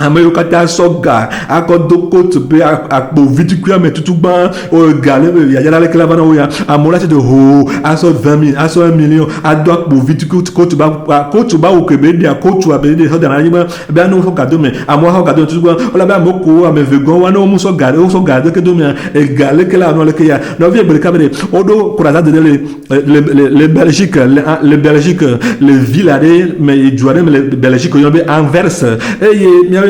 Amayokata soga akodoko to be akpo vitikua metutugban o gale ya yala le klavana oya amola te de ho aso 20,000 aso 1 million ado akpo vitiku ko to ba o kebe dia ko to abede so dana yima be anu so gado me amo ho gado tutugban ola ba moko amevegon wa no mu so gado ke do me e gale ke la no le ke ya no vie be kabere odo kuraza de le Belgique les Villaré mais jouer mais les Belgique yo be Anvers et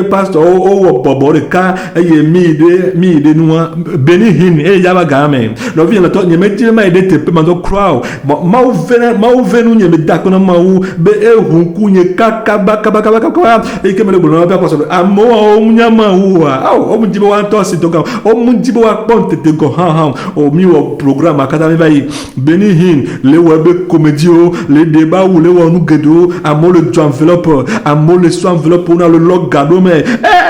mi pastor o bobo de ka e mi de noa benihin e yaba game no vi na to nye meti ma de te ma do crowd ma u venu nye me da kono ma u be e hunku nye kaba e ke me le bono ba pastor amo o nya ma u o mu jibo wa to si to ka o mu jibo wa ponte te go ha o mi o programme akata me bayi benihin le webe comédio le débat ou le wonu gedo amo le enveloppe amo le enveloppe on a le log gado me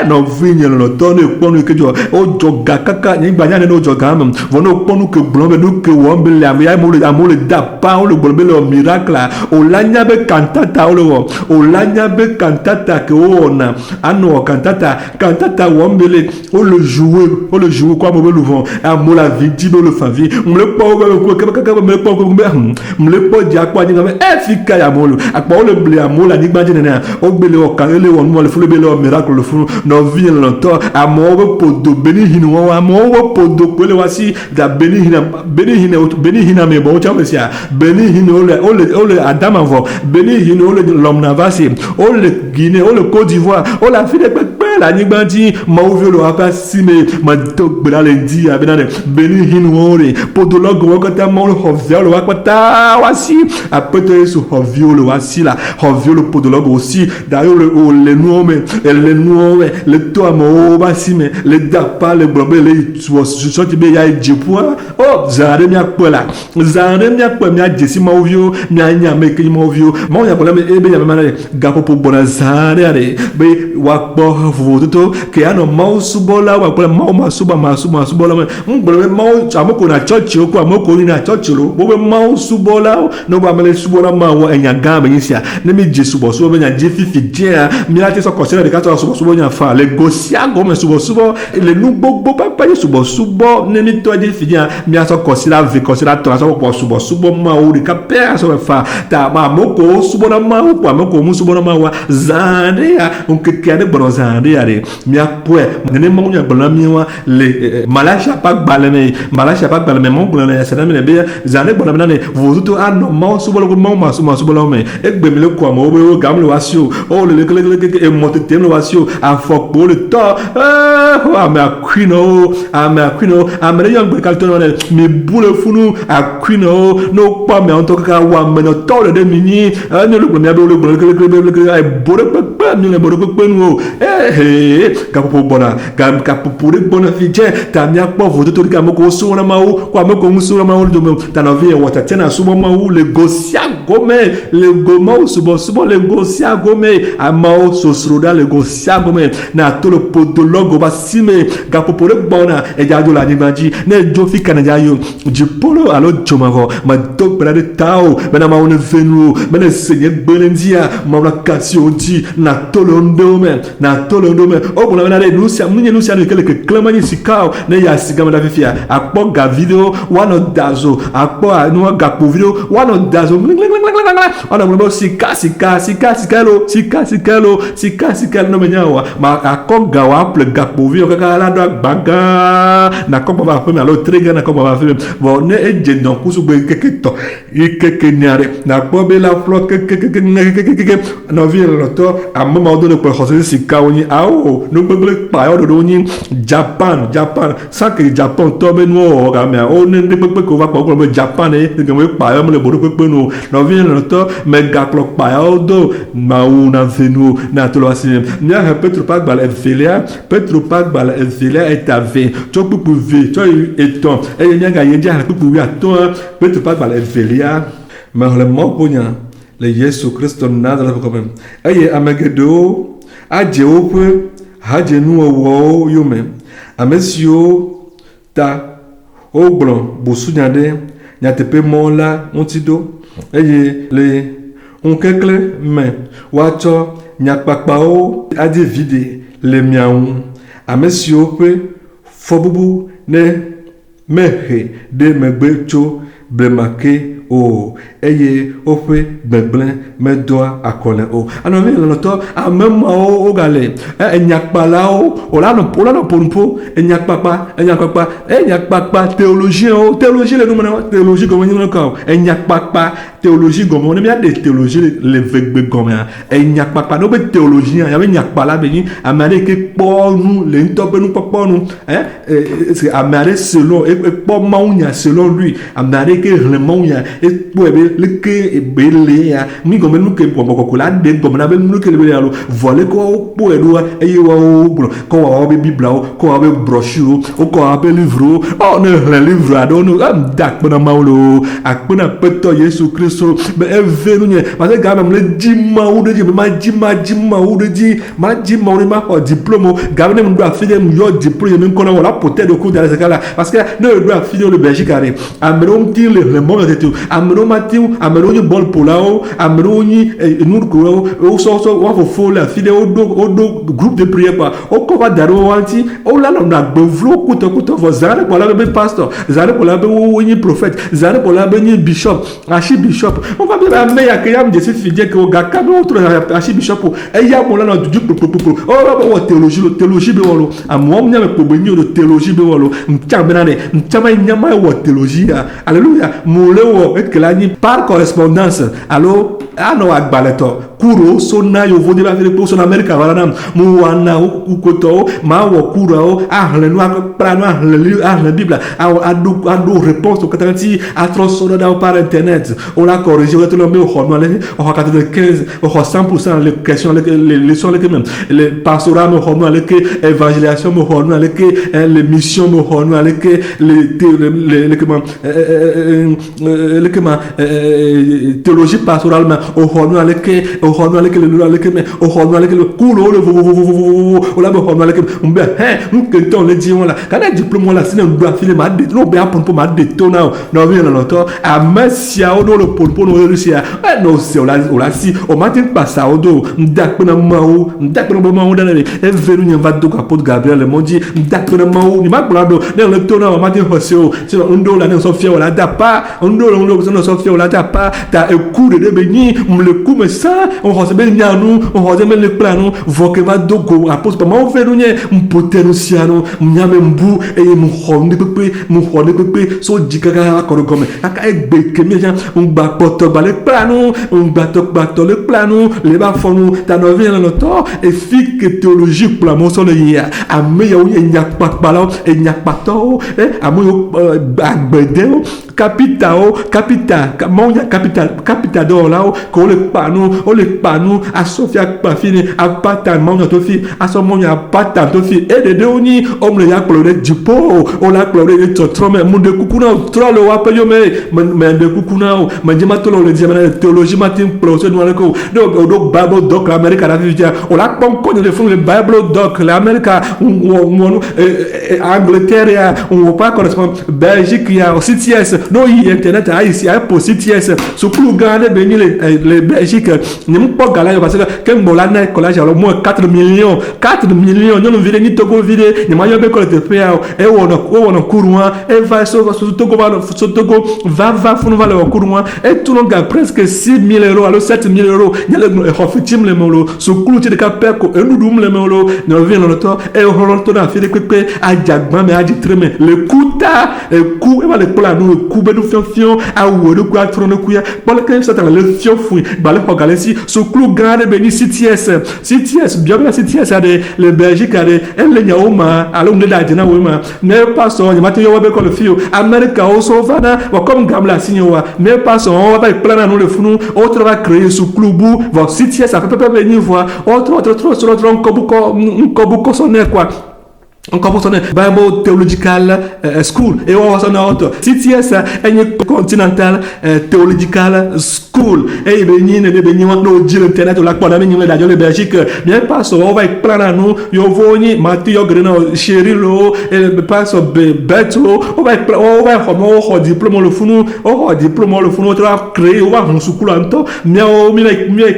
no vigne no tone ponu ke jo o joga kaka ni gbanya ne no joga am vono ponu ke blombe no ke wombe le amole da pa o le blombe le miracle o lanya be cantata o lanya be cantata ke ona ano cantata wombe le o le jouer quoi mo be louvon amola vidi be le favi mle po ko me po dia kwa ni ngame efika ya molo akpa o le ble amola ni gbanje ne o gbele o kanele won mo le fulu be le miracle le fulu no vie longtemps amo podo benihinu wa amo podo kwele wasi da benihina me bo chamesia benihinu ole adam avo benihinu ole l'homme vasi ole Guinée ole Côte d'Ivoire ole Afrique la nigbanti mauvio lo apa sime ma tok bela le di abenane benihinu ole podologue wakata mo le hovio lo wakata wasi apete su hovio lo wasi la hovio le podologue aussi d'ailleurs le nuome le to amo basime le dapa le blobe le so ti be ya jepua o zare mi apola mi ajesi mauvio mi anya me ke mauvio mo ya bola me ebe ya me gapo po bona zare are be wakpo voto ke ano mau subola wakpo mau subola me ngbola mau amoko na church ko amoko ni na church lo bo mau subola no ba me subola ma wa enya gamba yisia ne mi jesu bo so be nya jefifi dia mi ati so consider de ka subo nya fa le gosia gome subo le nu gbogbo papa ye subo ne ni to je fidia mi aso consider to aso po subo ma o de ka pe aso fa ta ma moko subo na ma o kwa moko mu subo na ma wa zande ya on ke kade bro zande ya re mi apwe ne mo nya bla mi wa le malasha pa gbaleme mo gbaleme ya sana mi ne be zande bla mi ne vozuto ano ma subo lo ma subo lo me egbe mi le kwa mo o gamle wasio o le e motetem lo wasio afokpo le to ame aquino ame le yangbe kaltono ne mi bule funu aquino no pa me on to ka wa me no to le de mini ne le premier be le ai bore pepe mi le bore pepe nu ka popo bona ka popo de bona fije ta mi akpo voto to ka mo ko so na ma o kwa mo ko so na ma o do me ta na vie wata tena subo ma o le gosia gome le gomo subo le gosia gome amao sosroda le gosia gome na to le podologo basime ga popore bona e ja do la nimaji ne jo fika na ja yo ji polo alo jomavo ma to bra de tao bena ma one venu bena senye belendia ma la kasio di na tolondo me o bona na le nusia no kele ke klamani sikao ne ya sigama da fifia akpo ga video one dazo akpo no ga po video one dazo ona mo sika no menyawa ma akoga wa ple ga po video kaka la do baga na ko ba fe alo trega na ko ba fe bo ne eje don kusu gbe keketo ikeke niare na ko be la flo keke no vie lo to amma do le ko hose sika oni ao no gbe pa o do ni Japan sa ke Japan to be no ga me o ne gbe ko va ko Japan e ke me pa o le bodo pe no vient le temps mais gaklo pa do maou na venu na to lo sim nya Petro pas bal evelia Petro pas bal evelia est ave to pupu ve to eton e nya ga yedia pupu wi aton Petro pas bal evelia mais le mot ponya le Yesu Christ nada la comme eye amegedo ajeope hajenu wo yome amesio ta ogbon bosunyade nyatepe mola ontido eye le onkekle me wacho nyakpakpao adi vide le miaun amesio pe fobubu ne mehe de megbecho blemake o eye ofe gbegble medoa akole o anomi loto amem o gale enyakpala o la no ponpo enyakpapa théologie le nom théologie comme on encore enyakpapa théologie comme on bien des théologie le vegbe comme enyakpapa no be théologie ya be nyakpala be ni amare ke po nu le ntobe nu popo nu c'est amare selon et po maunya selon lui amare ke le maunya et pour le que belé ya mi comme nous que pour beaucoup la de comme na be nous que le yalo voler ko pour edo e wa ko wa be bible ko wa be brochure ko wa be livre oh ne le livre ado no dak na maulo akpona peto Yesu Christo be evenu nye parce que ga même le jima ou de ji ma jima ou de ji ma ko diplôme ga même doit finir yo diplôme même qu'on a la peut-être au cours de la là parce que ne doit finir le Belgique carré amero dire le monde de tout amero matiu amero ni bol polao amero ni nous ko o so wa fo la vidéo do groupe de prière pas o ko va daro wanti o la na gbevlo kuto vo zare ko la be pasteur zare ko la be ni prophète zare ko la be ni bishop archbishop on va bien mais ya kayam de cette fidèle que o gaka be autre archbishop e ya mo la na du o théologie be wolo amom nya me ko be ni théologie be wolo mtambana mtama nyama wo théologie alléluia mo le wo et que la ni par correspondance allo ano agbaleto kuro sona yo vodi ba fele po sona America wala nam mu wana ukoto ma wo kuro ahle no prano ahle bible ado réponse au 80 atroce dans par internet on a corrigé tout le monde on a 95 on a 100% les questions les leçons les même les pastorat me on les évangélisation me on les missions me on les comment théologie pastorale o hono aleke le kulo le la hono aleke mbe nous kenton le dion la kana diplôme la sine doit filer ma de no be apon pour ma de tona no bien no to amasia o do le polpo no rusia no se o la si o matin passa o do ndakpena mawo dana e venu nya va do apôtre Gabriel le mondi ndakpena mawo ni maglado le tona o matin hosio si ndo la ne so fia wala da pa ndo no so fia wala da pa ta e coup de béni le coup mais ça on recevait nyanu on recevait le plano vokeva dogo apôtre pas on fait nous potentiano nyame mbu e mu honde pepe so dikaka ko comme aka egbe kemi jan on gba poto ba le plano on gba le plano le ba fonu ta no vient le temps et fique théologique pour la motion le ya ame ya o nyak pakpala e nyak pato amoyo agbede capital do là ko le panu a Sofia pafini a patan monga to fi a so monga patan to fi e de oni omle ya plore dipo o la plore to trome munde kukuna trole wa pe yo me de kukuna o manjima to le diamana théologie matin procès no le ko do bible doc l'Amérique la vie o la pon ko le fond le bible doc l'Amérique Angleterre on pas correspond Belgique ya CTS no internet a ici a pour CTS so plus grande benni les Belgique ni pas galère parce que quand bolana collage au moins 4 millions nous vide ni Togo vide ni mayo be ko te pe e wono courant e va so Togo va funu va le courant et tout le gars presque 6 000 euros alors 7 000 euros ni le hofitim le molo so clouti de capé ko e nudum le molo ni vient le to e holonto na fi de pepe ajagba me aji treme le kuta e ku e va le plan no ku be no fion a wo de ku atro no ku ya bol que ça dans le fion fou ba le hogalesi Sukulu grande beni CTS bien CTS ade le Belgique ade elle nyaoma alo ndeda dina wema ne pastor nyamate yo be ko le fio America o so fana wa comme gamla sinyowa ne pastor on va plan no le funu autre va créer sukulu bu va CTS a peut venir voir autre nkobuko sonner quoi. On commence Bible Theological School et on va s'en autre CTS est Continental Theological School et béni on no dire internet la quoi d'amener la de Belgique bien pas so on va prendre nous yo voni Mathieu Greno Cherilo et pas Beto on va comment on diplôme le funu on diplôme le funu on va créer on va sukulu anto miao mi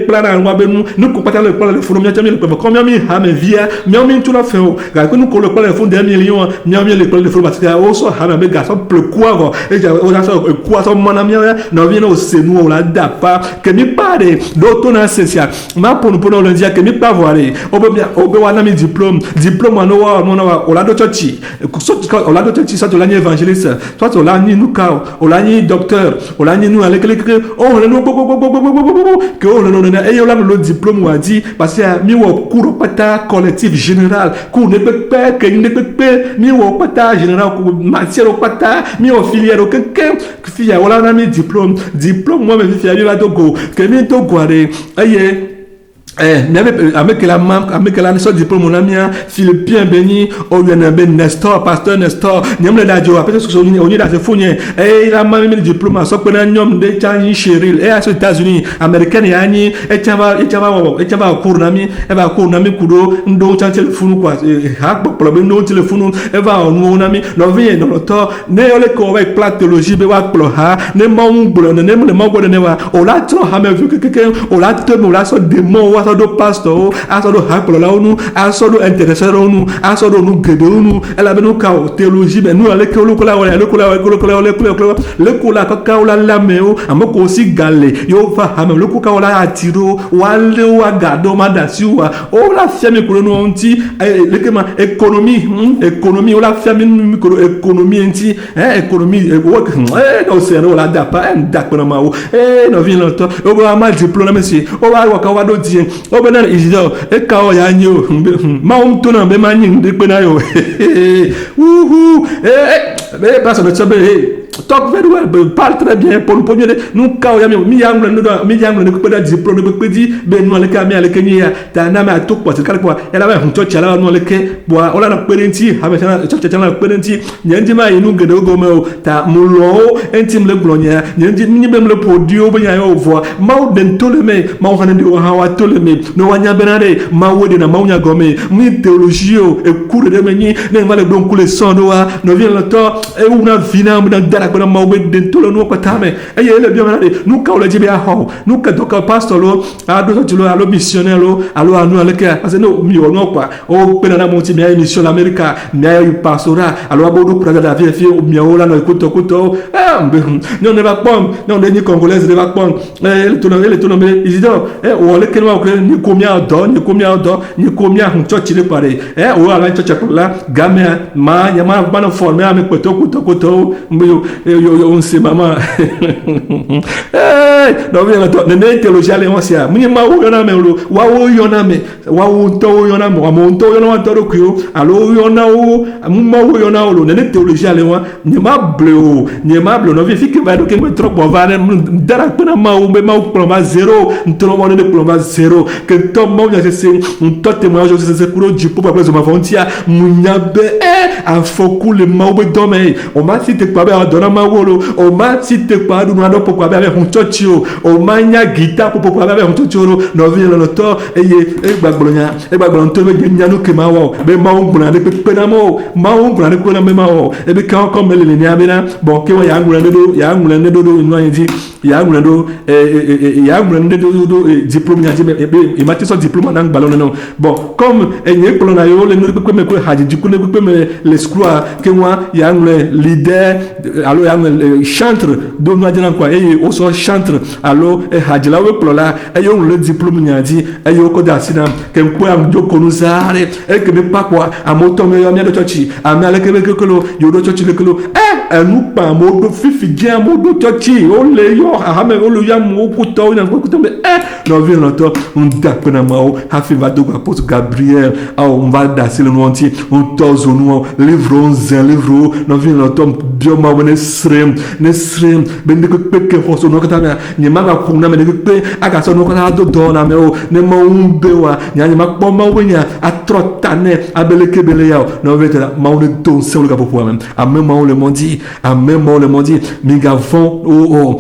plan on va benu nous comparer le plan le funu mi combien mi ha me via mi tout la fait ga nous pour le fond des millions mieux l'école de formation aussi hana be garçon plus quoi et on a ça quoi ça mon ami non vient au nous on la dapa que mi pare d'autona social ma pour le dire que mi pas voir on be wana mi diplôme on la dotochi on la dotochi ça de l'année évangéliste soit on la ni nous ka on la ni docteur on la ni nous avec les on le que on le et on la le diplôme on a dit parce que mi au cours pata collectif général cours ne peut pas que ne peut pas mi au pata général matière au pata mi au filière au quelqu'un filière on a mis diplôme moi me filière là dogo que mi to guare aye avec la so diplôme mon ami Philippien béni au ben Nestor pasteur Nestor nyam le dadio après ce que on est dans ce fournier et il a même le diplôme so que nyom de Changi Cheryl et aux États-Unis américaine yani et tava cours nami et va cours nami kudo ndo chantel funu quoi ha problème no téléphone et va on nami no vient dans le temps ne ole ko avec platologie be wa plo ha ne mangbo ne le mangbo ne wa o la tro ha me vu que quelqu'un o la te mo la so démon do pastor asodo hakolo la onu asodo intéressé onu asodo nu gede onu ela be nu ka théologie be nu ale ko la le ko la ka la lameo amoko aussi galé yo fa ha me le ko ka la atiro wale wa gado madasiwa o la fiame ko no onti le kema économie o la fiame micro économie enti économie work no se no la da pa ndakona mawo no vient longtemps o ba mal diplôme monsieur o wa ka wa do dien o bena isidore e ka o ya nyo ma o mto na be ma nyi de pe na yo be passe de sabe talk very well parle très bien pour nous premier nous ka o ya mi yangle ne ko da diplôme be di be no le ka mi ale kenya ta na ma to kwa kala kwa ela ba hunto chala no le ke bo o la na parenti ha be na na parenti nyendi ma yinu gede go me ta mulo entim le glonia nyendi ni be le podio be nya yo vo ma o den to le me ma o hanen de o ha wa to le me no wanya benade ma wodi na ma unya gome mi théologie e cours de meni ne vale don kule sondoa no vient le temps e una vina na dara ko na ma o den to le no ko tame e ele bien benade nu ka o le jibe a ho nu ka do ka pastor lo a do to lo alo missionnaire lo alo anu aleka parce no mi o no kwa o pe na mo ti mi mission l'America mi ay pastora alo abodo kura da vie fi mi o la no kuto non ne va pas non ni congolaise ne va pas ele to no me isidore o le kenwa ko ni combien huncho chile pare o ala chocha la gamea ma nyama bana former ame kuto yo on se mama no bien to ne théologie le onsia muni ma o yona me lo wa o yona me wa o to yona mo mo to yona to ro ku alo yona o mu ma o yona o lo ne théologie le wa ni ma bleu no vi fike ba do ke mo trop bon va dara pena ma o be ma o plomba zero ntro mo ne plomba zero que to mo ya se un to témoignage se kuro jipo pa prezo ma vontia munyabe a foku le ma o be dome o ma si te pa be adona ma wolo o ma si te pa du na do pokwa be hun chochio o ma nya guitar pokwa be hun chochoro no vi lo to gbagbo to be nyanu ke ma wo be ma o gbona de pe na mo ma o gbona de ko na me ma o e be kan ko mele ni abena bon ke wa ya ngula ne do no yin ya ngula do diplôme nya jibe e mati so diplôme na ballon non bon comme enye plona yo le no pe me ko haji du ko ne pe me l'escroix que moi ya ngula leader allo ya ngula chantre do no adina quoi e o so chantre allo e haji la we plola e yo le diplôme nya di e yo ko da sina ke ko am joko no zare e ke me pa quoi a moto me yo mi do chochi a me ale ke lo yo do chochi le kelo nous pas modo fifi bien modo toti o le yo ahame o le ya mo kuto na kuto mais non vient longtemps on tape na mao hafi va do apôtre Gabriel on va dasser le nom entier on tozo nous livre 11 livre non vient longtemps bio ma ne srem ben de que foso no kata ni manga kuna me de que aga so no kata do do na me o ne ma umbewa nyani ma pomba wenya atrotane abeleke bele yao non vient ma on don c'est le gapo même à même moment le monde mi gavon oh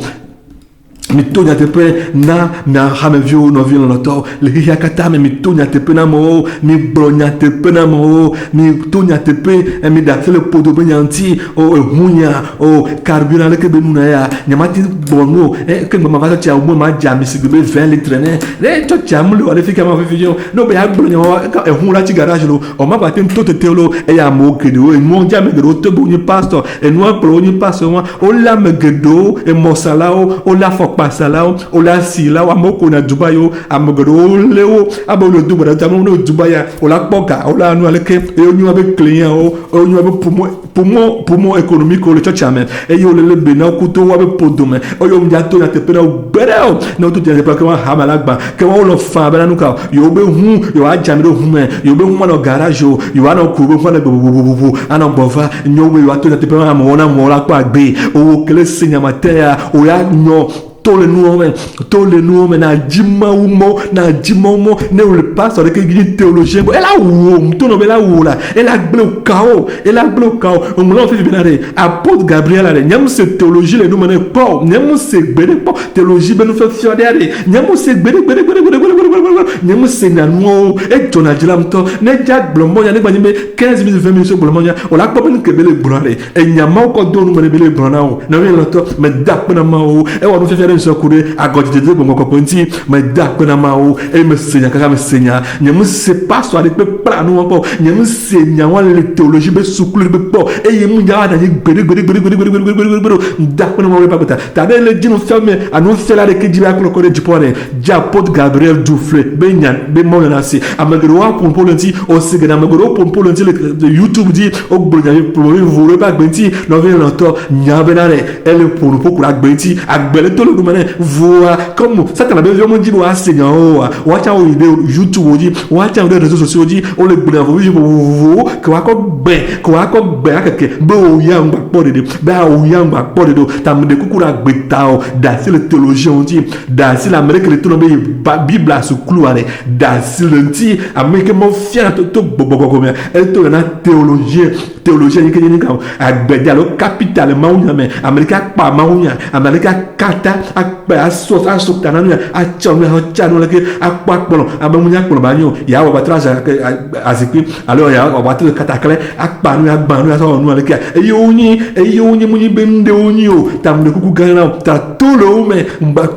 mitonya tepe na hamevyo no vino loto le yakata me mitonya tepe na mo mi bronya tepe na mo mi tonya tepe mi da le podo benyanti o hunya o carburant le kebe nuna ya nyamati bono ke mama va tia mo ma jami sigbe 20 litres ne le to jamu le wale fika ma fifiyo no be ya bronya e hun la ti garage lo o ma ba tem to tetelo e ya mo kedo e mo jami gedo to bonyi pastor e no pro ni pastor o la me gedo e mo salao o la pasala o la sila wa moko na dubayo amogoro leo abolo dubara tamu no dubaya o la poka o la anu aleke e onyu abe client o onyu abe poumon économique le chachame e yo le bena kuto wa be podome o yo mjato na tepena o bereo na to tele pa kwa hamalagba ke wa lo fa bana nuka yo be hu yo ajamiro hume yo be hu no garage yo ana ko be hu na bubu ana bova nyo we wa to na tepena mo na mo la kwa gbe o kele sinya matea o ya nyo tole nuome na jima umo ne le passe avec une théologien elle a ou tono bela oula elle a bleu cao on l'a fait bien apôtre Gabriel ale nyam se théologie le nous mena pas nyam se gbede pas théologie ben nous fait fiodere nyam se gbede nyam se na no e tona dilam to ne jak blombonya ne gbani 15 minutes 20 minutes blombonya on la pas ben que bele brale e nyama ko do nous mena bele brana na we loto me dak na ma o e wa no fe sokure agodi de bongo kopenti me da pena mao e me senya kaka me senya nyemu se paso ade pe planu won po nyemu senya wan le théologie be sukulu be po e yemu ya da ni gbere da pena mao be pa ta de le dino ferme anu fela de kidira ko ko de jipore ja pot Gabriel Dufle be nyan be mo na si amagro wa pour polenti o siga na amagro pour polenti le YouTube dit o gbonya pour vous pas gbenti no vient longtemps nyabenare ele pour la gbenti agbele to le voix comme ça t'as besoin mon dit wa seigneur watch out vidéo YouTube dit watch out réseaux sociaux dit on le bravo vous que wa ko be akeke be o yamba podede ba o yamba podede tam de kukura gbetao da si le théologien dit da si l'Amérique le tourne Bible à ce clouare da si le dit américain mon fier to bobo comme elle to na théologien ni kenyi ka agbede lo capital maunya me America pa maunya America kata akpa aso tananu achome hochano leke akpakpolo abamunya kpolo banyo ya wa batraja azikwi alors ya wa batu katakle akpanu agbanu aso nu leke eyonyi munyi bende onyi o tamde kuku gana ta tolo me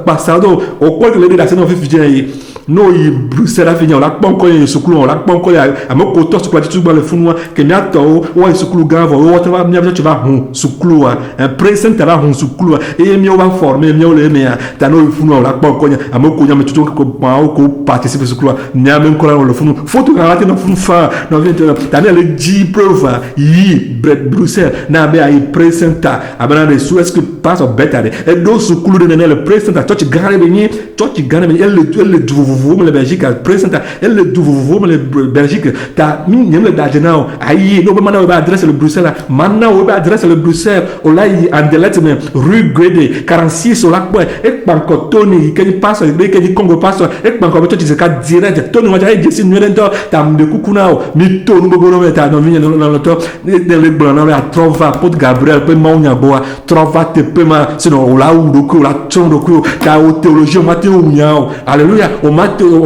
pasado o kwa le de la seno fifije no yi Bruxelles afanya la kpɔnkɔ ye sukulu la kpɔnkɔ ya ameko tɔ sukulu ati tugba le funua kemia tɔwo wa sukulu gã vɔ wo tɛ va mia bɛ tɛ va hun sukulu wa président tɛ va hun sukulu wa eye miawo va former miawo le emea ta no yi funua la kpɔnkɔ nya ameko nya me tutu ko pãwo ko participer sukulu wa mia me nkɔla le funu foto ka ati na funu fa na vi tɛ ta ne le dzi preuve yi Bruxelles na be ayi président ta abana de sous est-ce que passe beta de e do sukulu de ne le président tɔ tsi gã be nyi elle vous le Belgique présente elle le vous le Belgique ta nyem le dajenao ayi no be mana we adresse le Bruxelles mana we adresse le Bruxelles o la yi Anderlecht me rue Grede 46 o la po e panko toni ke ni passo e ke ni Congo passo e panko beto tise ka direct toni wa e jesi nwelento tam de kukunao mi to no go no ta no vinha no to le blano a trova pot Gabriel pe maunya boa trova te pe ma sino o la u do ko la chondo ko ta o théologie mate o miao alléluia o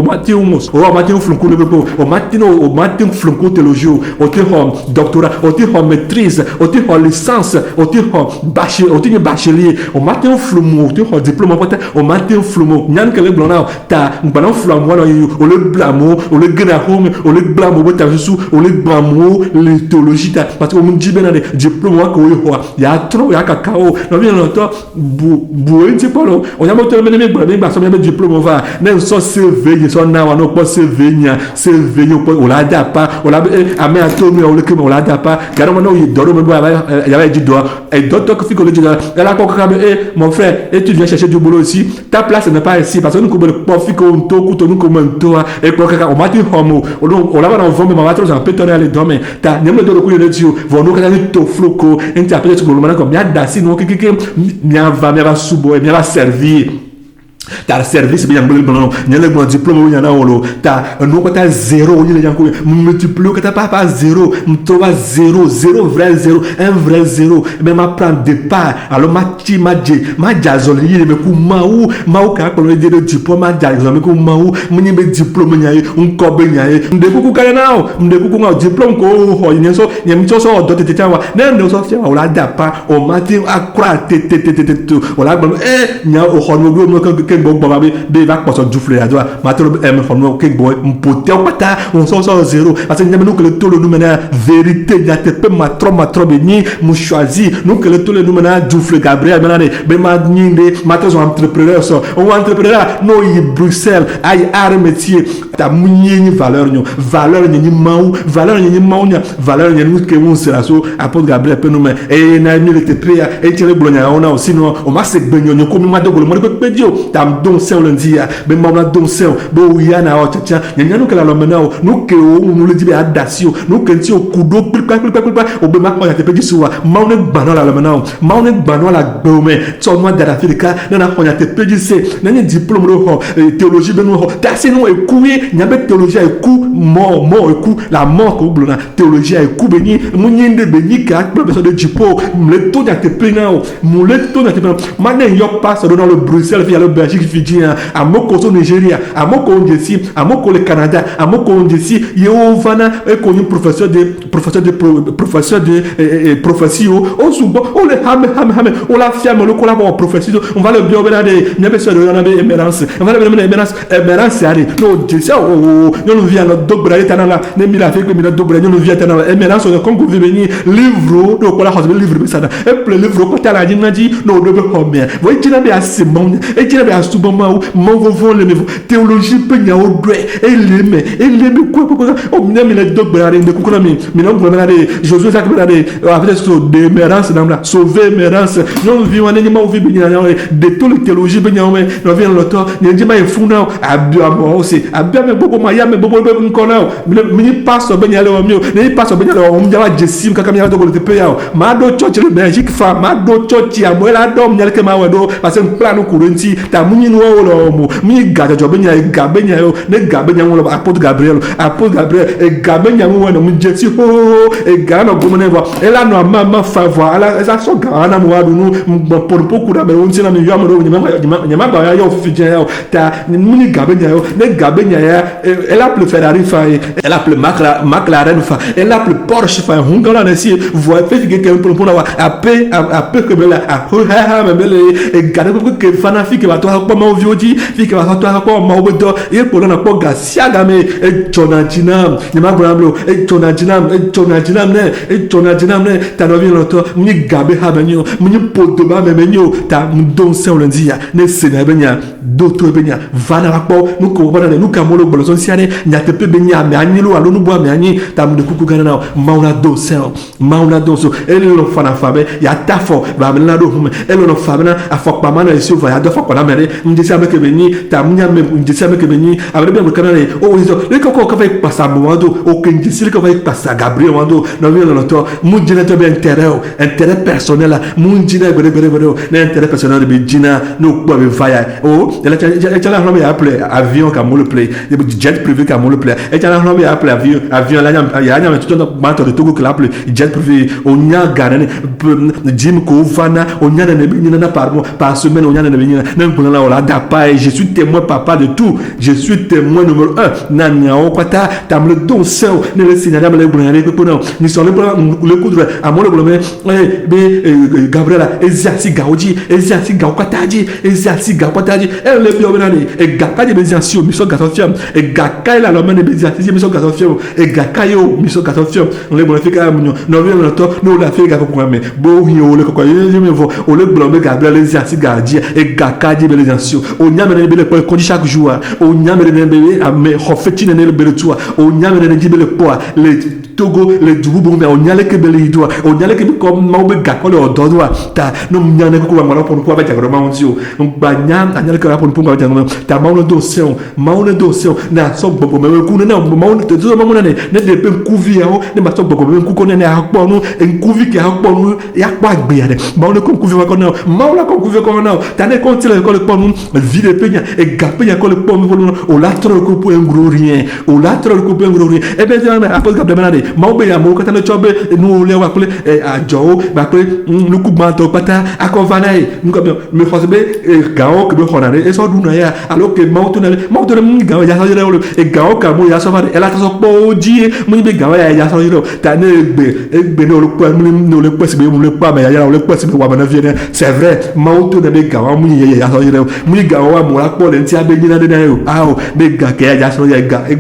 mati umos o mati flunku le bebo o mati flunku théologie o te ho doctorat o te ho maîtrise o te ho licence o te ho bachelier o mati flumu o te ho diplôme pote o mati flumu nyan ke le blona ta ngbanan flumu wana o le blamo o le gna home o le blamo bota su o le blamo le théologie ta parce que o munji bena de diplôme wa ko ho ya tro ya kakao no bien longtemps bu enti polo o ya moto mene me gba so me diplôme va na so veille son na wa no po se veille po o la da pa o la ame atomi o le ke o la da pa garo no yi doro me ya va dit doigt et d'autres qui font le dit elle a encore mon frère et tu viens chercher du boulot ici ta place n'est pas ici parce que nous comme le profit qu'on to couteau nous comme toi et quoi on m'a dit homo on la va dans vomir ma va trop en pétonner les dormir ta ne me donne coup de Dieu vont nous quand to floco interpréter ce que le moment comme ya dasi non qui va subo et va servir ta service bien bleu blanc n'y a le bon diplôme il y en a on ta nous quand t'as zéro il y a encore multiplier que t'as pas zéro trois zéro vrai zéro un vrai zéro mais ma prendre départ alors ma jazol il me coup maou ka ko le dire diplôme ma jazol me coup maou me diplôme nyaye un kobe nyaye de beaucoup kana na de beaucoup na diplôme ko ho ni so do tete wa na no so fia o la dapa o mati akra tete o la nya o ho no que bon be va pas du fleur à toi maintenant me font que boy mpoté on pata on sort zéro parce que nous que le taux nous maintenant vérité il y a te peu ma trop béni nous choisi nous que le taux nous maintenant du fleur Gabriel maintenant be ma ninde maintenant entrepreneur so on entrepreneur no y Bruxelles ay art métier ta munyi valeur ni mau valeur ni nous que on sera so apôtre Gabriel peut nous mais et na mi le te prier et tirer blonia on a aussi non on m'a se benyo comme ma dogo mo ko pedio don sen lundi ya be mama don sen bo ya na o tcha nyanya no kala lo menao no ke o no le dibe adasio no ke ti o kudo pipa o be ma ko ya te pe disuwa ma o ne gbano la lo menao ma o ne gbano la gbome to no da Afrika na ko ya te pe dise na ni diplôme ro ho théologie be no ho ta se no e kuye nya be théologie e ku mo e ku la mort ko blona théologie e ku be ni mu nyinde be ni ka professeur de jipo le to ya te pe na o mu le to na te pe ma ne yo passe dans le Bruxelles via le Belgique Fidji à Moko au Nigeria à Moko au Jessi à Moko le Canada à Moko au Jessi Yovana est connu professeur de prophétie au Soubo on le hame on la fiame le collabore prophétie on va le bien regarder n'y a pas de émérance on va le bien émérance allez non Jessi nous vient notre dobre tanala ne mi la fait que mi notre dobre nous vient tanala émérance on comme vous venir livre donc voilà hosbe livre ça et le livre ko tala dit non de combien voyez tu n'as pas assez bon et tu n'as pas souvent mon vovon le théologie penya o dwe eleme quoi o mina mina dog brare de kokona mi non brare Josué Jacques brare avec ce démérance dans la sauver mérance non vi wana ni ma vi benya de toute la théologie benya mais non vient l'auteur ni di ma funa abia mo aussi abia me bobo ma ya me bobo be nkona mi passe benya le o mi ni passe benya le o mi jawa jesim kaka mi ya dogo le pe ya ma do church le Belgique fa ma do church ya mo la dom nyal ke ma wado parce que plan ko renti ta munyi no wo mi gada jo benya gabenya yo ne gabenya wo apôtre Gabriel e gabenya wo no mi jeti ho e gana go mene va e la no mama favor ala esa so gana mo adu no por pouco da me onti na mi yo amoro nyama ba ya yo fidien yo ta mi gabenya yo ne gabenya ya elle a plus Ferrari fa elle a plus McLaren fa elle a plus Porsche fa hungala na si voit fait que pour na a peu que bela a ha me bele e gana ko que fanatique va to ha pa ma viodi fika va to ha pa ma obedo e ko na po gasia game e chonajina ni ma bramlo e chonajina ne ta no vient l'auto mi gabe ha benyo mi poto ba me benyo ta don se lundi ya ne se na benya doto benya vana la po nu ko bana nu ka molo bolo son siane nya te pe benya me anilo alo nu bo me anyi ta mu de kuku gana na mauna do so e lo fana fabe ya tafo ba me na do hum e lo no fabe na afok pa mana esi over ya do fok na mere ndisi ameke beni ta munya me ndisi ameke beni abere be kana le o izo le ko ka vai passar moando o que ndisi le ka vai passar Gabriel moando no vient le to mundina to be intérêt personnel mundina gere na intérêt personnel be jina no ko be vaya o ela la no be appeler avion ka mo le play jet privé ka mo le play e la no be appeler avion la nya tout no mato de Togo que l'appeler jet privé o nya garane jim ko vana o nya na be na par semaine o nya na be na pour la ola dapa et je suis témoin papa de tout je suis témoin numéro 1 na nya o kwata tam le don seu ne le signaler le brunere ko no ni so le coudre à mo le blomé be Gabriela eziasi gaoji kwataji elle le biobenani e gakaji beziasi o miso gatofiam e gakai la lo mene beziasi miso gatofiam e gakayo miso gatofiam on le bonifika munyo no vient le to no la fika ko kwame bo hi o le ko yo me vo o le blomé Gabriela eziasi gaji e gakaji be intelligence o nyame ne bele ko chaque jour o nyame ne bele ame hofeti ne le bele toi o nyame ne bele quoi le Togo le dubu mais on y a les kebele idwa on y a les kebele comme maube gakole ododwa ta no nyane ko ba mara pon ko ba jagro ma onzio ba nyam anyale ko pon pon ba jagro ta mauna dosion na so gbogbo me ku na mauna to zo mauna ne de pe kuvi ya o ne ba so gbogbo me ku ko ne akpo nu en kuvi ke akpo nu ya pa agbe ya de mauna ko kuvi ko na mauna ko kuvi ko na ta ne ko tile ko le pon vide penya e gapenya ko le pon o la tro ko po en gros rien o la tro ko po en gros rien e be na apos gap de manade maube ya mo katana chobe nu le wa kule ajo ba kule nu ku ma to pata akovana nu ko me fosbe gao ke be khonare e so duna ya alors que mauto na gao ya so jere e gao ka mo ya so fa ela so po ji mo be gao ya so jere ta ne egbe no le kwa no le kwa sibe mo le kwa ma ya le kwa sibe wa na viene c'est vrai mauto na be gao mo ya so jere mo gao wa mo la po le nti abe nyina de na yo awo be ga ke ya so ya ga e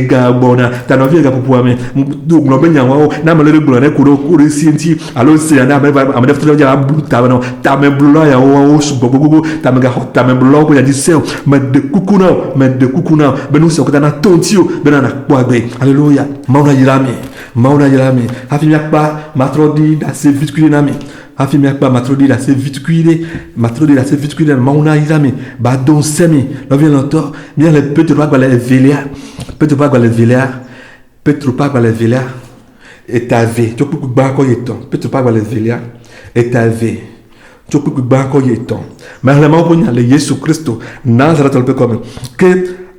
ga bona ta no vie ga popo ame do globe nyawo na me le glore ko ro sienti alo se na me am def to ja blu ta no ta me blu ya wo su gogogo ta me ga ta me blu ko ya di se me de kukuna be no se ko na tontio be na kwa be alléluia mauna yirami hafi yakpa matrodi da se vitkuli nami hafi yakpa matrodi da se vitkuli mauna yirami ba don semi no vient longtemps bien le peut pas les velia Petro pas les velia et ave tu peux ba ko yeton Petro pas les velia et ave tu peux ba ko yeton mais le mot ponya le Jésus Christ Nazareth le comme que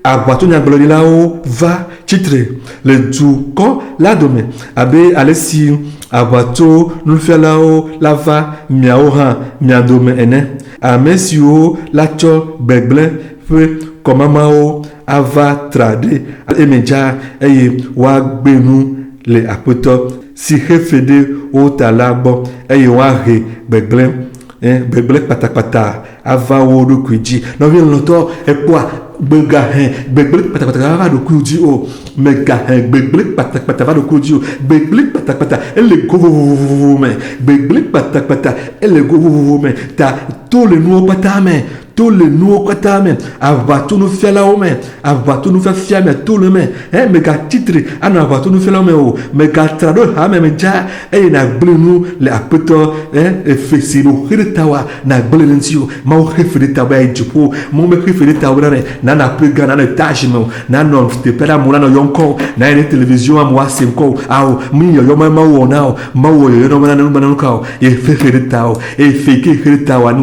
abato nya glori là-haut va titre le du ko la dome abe alesi abato nous fait là-haut la va miaoha miadome ene amesio la cho begle fe komamao ava trade emeja eye wa gbenu le apoto si refede o talabo eye wa re begle patakpata ava wo do kwiji no vi loto e kwa begle patakpata ava do kwiji o mega begle patakpata ava do kwiji o begle patakpata ele go me begle patakpata ele go me ta to le no patame tout le nouveau katame avato nous fait la homme avato nous fait fiame tout le mais mega titre an avato nous fait la homme mega trado ha me ja na blenu le apeto e fesino hirtawa na blenu ma o refrita ba jipo mo me refrita wa na prega na tâche mo na no te pera mo na yonko na ne television am wa semko aw mi yo ma wo na ma wo yo no na no ka e refrita e feke refrita wa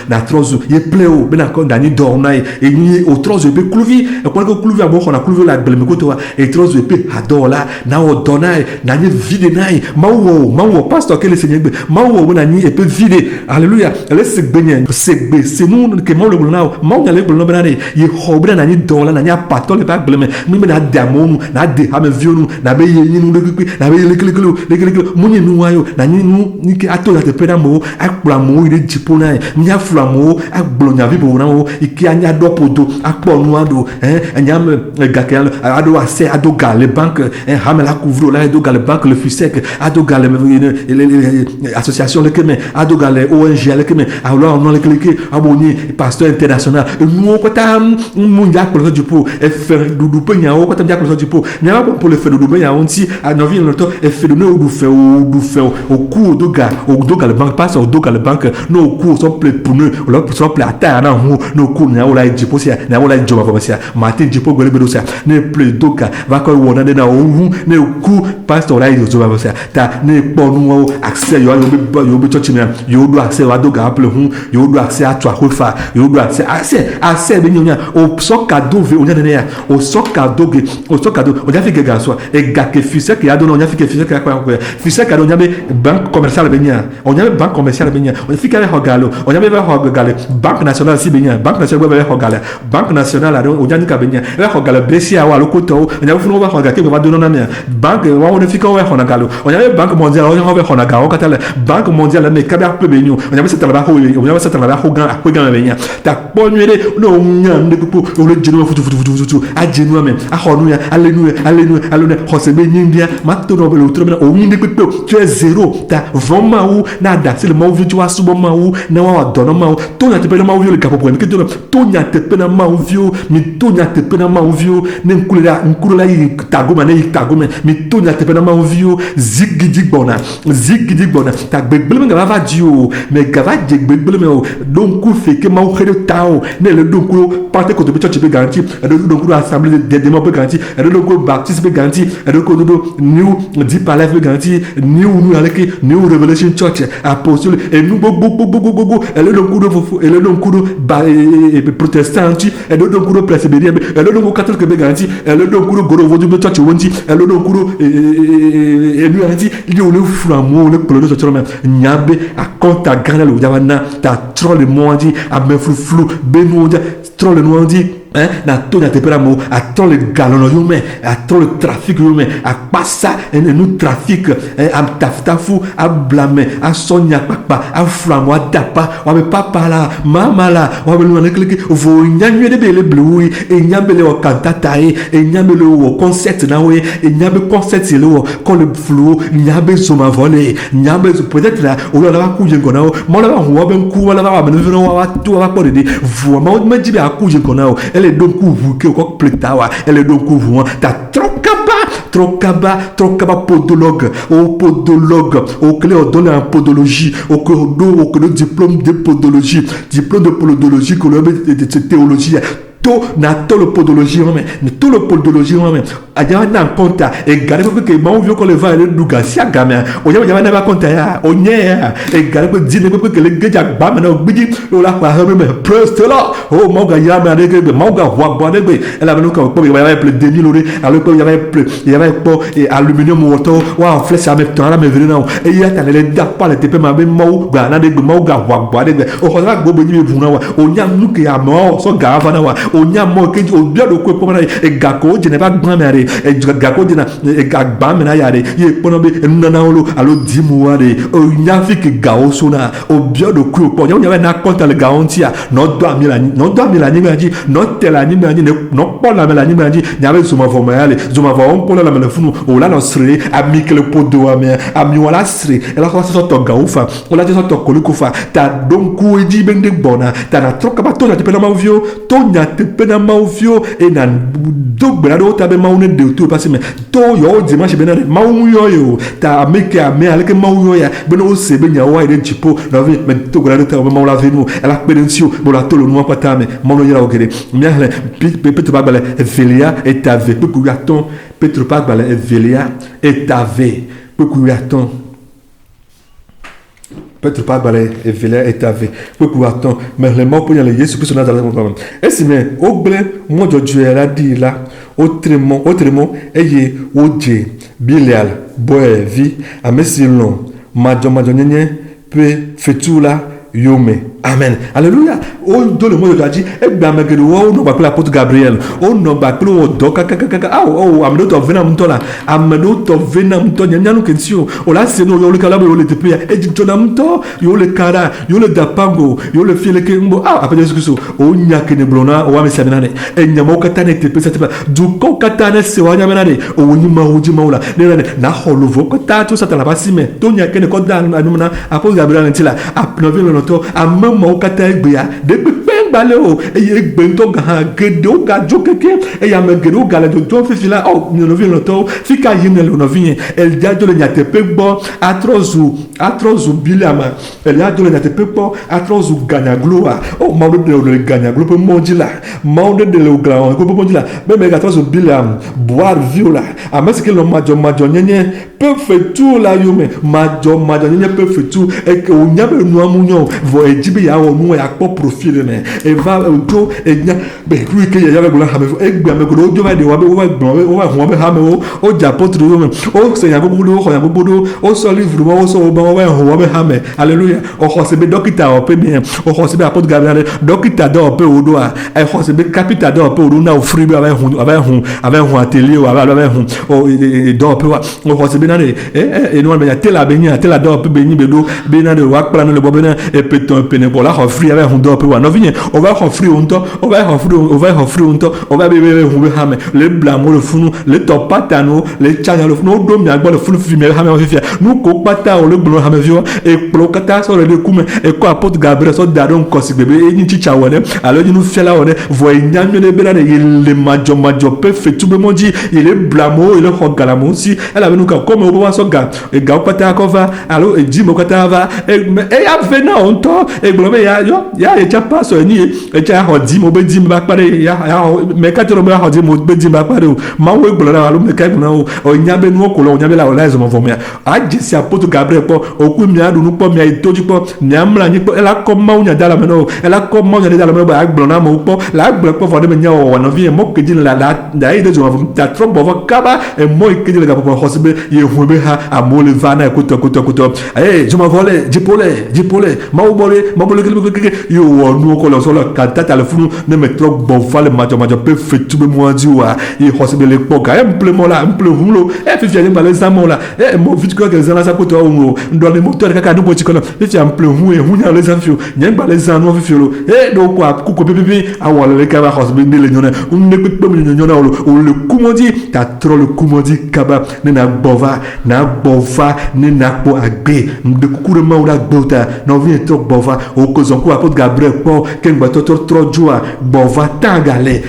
na trozu ye pleo bena ko dani dornai e ni o trozo be kluvi e ko kluvi abo ko na kluvi la gbele ko to e trozo be adola na o donai na ni vide nai mawo pastor que le seigneur be mawo na ni e pe vide alléluia le segbe c'est nous que mawo le na mawo le gbele no bena ye hobra na ni dola na ni apato le ba gbele mi me na damo na de ha me vionu na be ye ni nu na be le mu ni nu ayo na ni ke ato la te peda mo akpla mo ire jipo nai mi afla mo agbonya vibo na o iki anya do podo akpo nu ado anyam gakel ado ase ado gale banque hamela couvre la ado gale banque le fisec ado gale association le keme ado gale ONG le keme alors on le cliquer abonné pasteur international nous ko tam mu ya ko du po e faire dudu penya o ko tam ya ko du po nya pour le faire dudu penya on si a novi le to e fait donner du fait au cours do gale banque passe au do gale banque no cours sont plus pneu ou sont plus ata na hu no ku na ola jipo sia na ola joba fosia mate jipo gole bedo sia ne plus doka va ko wona de na hu ne ku pastor la joba fosia ta ne ponu accès yo be church na yo do accès wa doga apple hu yo do accès a to akofa yo do accès be nyonya o so cadeau ve onya ne ya o so cadeau o ja fi gega so e ga ke fise ke ado no nya fi ke fise ke akwa fise ka do nya be banque commerciale be nya o nya be banque commerciale be nya o fi ka be hogalo o nya be hogalo banque nationale si benya banque nationale be hogala banque nationale ado o jani ka benya be hogala besia wa lokoto o nya funu ba hogala ke ba do no na me banque wa wona fika wa honagalo o nya be banque mondiale o nya be honagalo katale banque mondiale me ka be ape benyu o nya be setala ba ho o nya be setala ba ho gan akwe benya ta ponwere no nya ndepupo o le jenu futu a jenu me a honu ya alenu hosebe nyindia mato no be lo trobe o nyinde pepe tu es zéro ta vraiment ou na da c'est le mau vitu wa subo mau na wa dono mau to na te pe mau vio le capo problème que to nya te pena ma vio mi to nya te pena ma vio ne nkula yi tagoma ne yi tagoma mi to nya te pena ma vio zigidi bona ta gbegbele nga va dio mais ga va de gbegbele me donc ku fe ke ma o xere tao ne le donc parte ko to be church be garanti e donc assemblée de mo be garanti e donc baptiste be garanti e donc new deep life be garanti new aleke new revelation church apostolique et nous go et le donc protestanti et le donc presbytérien et le donc catholique be garanti et le donc goro vodu be church wonti et le donc et nous garanti il y a le flamo le polo de church nyabe a compta grana le javana ta troll mondi a me flou benu troll mondi na to na te pera mo a trop le galon humain a trop le trafic humain a passa et nous trafic a taftafu a blâmer a sonya papa a flamo a dapa o be papa la mama la o be no clique vo nyanwe de bele blue e nyambele o kantata e nyambele o concert na we e nyambe concert le o quand le flou nyabe soma volé nyabe peut-être là o la va kuje ngona o mo la va ho be nku la va me no wa tu wa ko de vo ma jibe a kuje ngona o elle est donc vous que quoi pletawa elle est donc vous ta trop kaba podologue au clé on donne en podologie au que diplôme de podologie que le de théologie to le podologie mais tout le podologie mais aja na compta e gare que ma vio ko le va le duga sia gamin o ya na ba compta ya o nye e gare ko dine ko que le geja ba ma na gbiji o la kwa me preste là o ma ga ya ma de que ma ga wa bo de be elle a venu ko il y avait plus de 2000 euros alors que il y avait pas aluminium moto wa flèche à mettre dans la me venir non et il y a les da pas le TP ma be ma ga na de ma ga wa bo de o ko la go be ni bu na wa o nya nu ke ya ma so ga va na wa o nya mo ke o bia do ko ko na e ga ko je ne ba gbon me e gako dina e gagba me na yare ye pono be nana olo alo dimuare o nyafi ke gao sona o bio do ku po nya na konta le gaontia no do amila ni ngaji no tela ni ngaji no pola me la ni ngaji nyabe zuma fo mayale zuma fo on pola la me le funu o la no sre amike le podo ame ami wala sre e la ko so to gaufa o la so to kolikufa ta donc ku e di bende bona ta na troka ba to na te pena ma vio to nya te pena ma vio e na do brado ta be ma une de tout parce mais to yo dimanche benade mawuyo yo ta ameke ame aleke mawuyo ya beno sebe nya wa ide chipo na vi mais to grado ta mawla venu ela pedensio bola to lo no patame mawlo yira okere miale Petro Pagbale Velia et ave pekuyaton Petro Pagbale Velia et ave pekuyaton Petro Pagbale Velia et ave pekuyaton mais le mot pour les Jésus Christ Nazareth et si mais ogle mo jojo era di la autrement eye oje bilial boe vi amesilon majo nyenye pe fetula yome amen alléluia o do le mot de Dieu e gba megere wo no ba l'apôtre Gabriel o no ba o do kaka amdo to vena mto nyanu kensio o la se no yo le kala yo le tepe e di to na mto yo le kara yo le dapango yo le fiele ke mbo après Jésus Christ o nya ke ne blona o wa me sabinane e nya mo kata ne tepe setepa du ko kata ne se wa nya menane o ni ma uji maula ne na holo vo kata to sata la basime to nya ke ne ko dan anumna apôtre Gabriel ntila apnovi le noto amem mo kata egbeya de bale o e gbento ga gedo ga jokeke e ya me gedo ga le to fifila o no vi no to fika yine le no vi el diajo le nyate pegbo atrozu biliama el diajo le nyate pegbo atrozu ganya gloa o maude de le ganya glo pe monjila maude de le gla ko pe monjila be me ga atrozu biliam boire viola amas que le majo nyenye pe fetu la yume majo nyenye pe fetu e ke o nyabe no amunyo vo ejibe ya o nu ya po profil ne e va auto e nya be ku ke ya be gola hame e gba me godo va de wa be wa gbon wa ho be hame o ja potru me o se ya godo ho ya godo o so livre mo o so ba wa ho be hame hallelujah o ho se be dokita o pe bien o ho se be apôtre Gabriel dokita do pe odo a e ho se be capita do pe odo na o free be ava hu atelier o ava hu o do pe wa o ho se be na e no be ya tela be nya tela do pe be ni be do be na de wa plan le bo be na e peton pe ne bo la ho free ava hu do pe wa no vinye on va offrir un temps, on va offrir un temps, on va bébé rouler hame, les blâmes le fou, les topatano, les tchana le fou, nous dom ya le fou fumé hame vivia, nous kopata le blâme hame vivia, et plokata sur le coume, et quoi apôtre Gabriel sur dadon kosi bébé, et ni chicha wane, alors nous fait là on est, voyez nyam le belane, il est majo peu fait tout le monde dit, il est blâmo, il est hogalamo aussi, elle avait nous comme on va son gars, et gars pata kova, alors et dit mokata va, et a vena on to, et blâme ya et tu pas sur ni, et tu as dit mo bedi mba pare ya mais quand tu remarques dit mo bedi mba pare ma we blâme alors me kai na o nyabe no ko lo nyabe la o laizo mo vomia, a dit si apôtre Gabriel po o ku mi adu nu po mi ai toji po nyamla ni po ela ko ma unya dala meno ela ko ma unya dala meno ba agblona mo po la agblona po fo de me nya o na vi mo ke din la da ide zo mo ta tro bo kaba e mo ke din la po hosbe ye huebe ha amole vana kuto je ma vole jipole ma bole ke yo nu ko lo so la kata ta le funu ne me tro bo fale majo pe fetu be mo adi wa ye hosbe le po ka emplement la emple hulo e fi fiane ba le zamo la e mo vit ko ke zana sa ko to o ndo le moteur ka du boti kono fi fi emple hu e hu nya le zanfio nya ba le zano fi fiolo e do ko ku ko pepe awon le ka ba hosbe ne le nyona ne pepe me nyona o le kumodi ta tro le kumodi kaba ne na bova ne na po agbe de kukure ma ura gbota no vi tro bova o ko zonku apôtre Gabriel po ken ba tro joa bova tangale